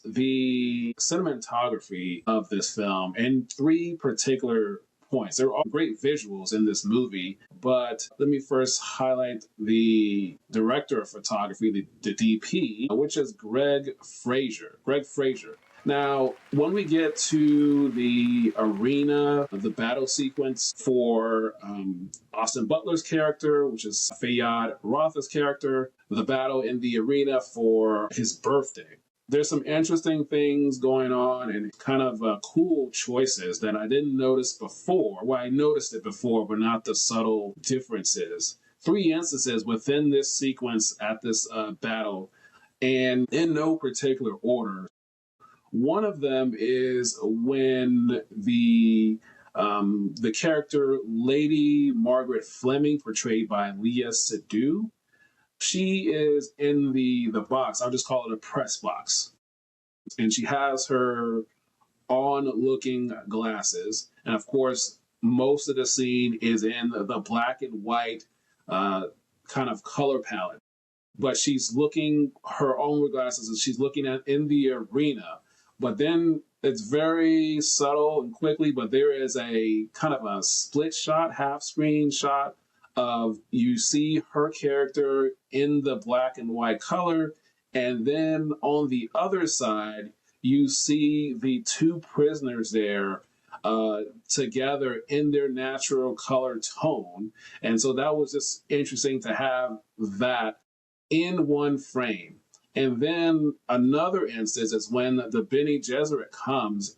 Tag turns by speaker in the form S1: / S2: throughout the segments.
S1: the cinematography of this film in three particular points. There are all great visuals in this movie, but let me first highlight the director of photography, the DP, which is Greig Fraser. Greig Fraser. Now, when we get to the arena, the battle sequence for Austin Butler's character, which is Fayyad Rotha's character, the battle in the arena for his birthday, there's some interesting things going on and kind of cool choices that I didn't notice before. Well, I noticed it before, but not the subtle differences. Three instances within this sequence at this battle, and in no particular order. One of them is when the character Lady Margaret Fleming, portrayed by Leah Seydoux, she is in the box. I'll just call it a press box. And she has her on-looking glasses. And of course, most of the scene is in the black and white kind of color palette. But she's looking, her own glasses, and she's looking at in the arena. But then it's very subtle and quickly, but there is a kind of a split shot, half screen shot of you see her character in the black and white color. And then on the other side, you see the two prisoners there together in their natural color tone. And so that was just interesting to have that in one frame. And then another instance is when the Bene Gesserit comes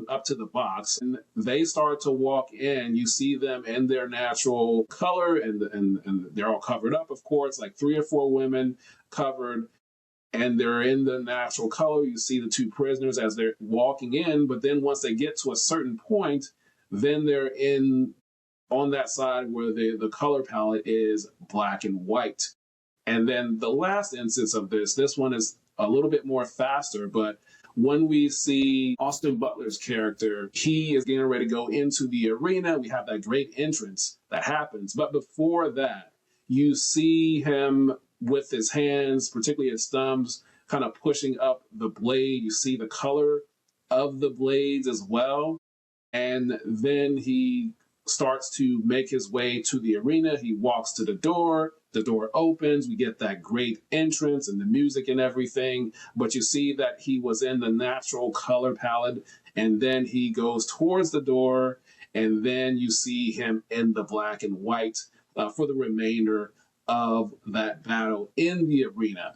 S1: up to the box, and they start to walk in. You see them in their natural color, and they're all covered up, of course, like 3 or 4 women covered, and they're in the natural color. You see the two prisoners as they're walking in, but then once they get to a certain point, then they're on that side where the color palette is black and white. And then the last instance of this one is a little bit more faster, but when we see Austin Butler's character, he is getting ready to go into the arena. We have that great entrance that happens. But before that, you see him with his hands, particularly his thumbs, kind of pushing up the blade. You see the color of the blades as well. And then he starts to make his way to the arena. He walks to the door. The door opens. We get that great entrance and the music and everything. But you see that he was in the natural color palette. And then he goes towards the door. And then you see him in the black and white for the remainder of that battle in the arena.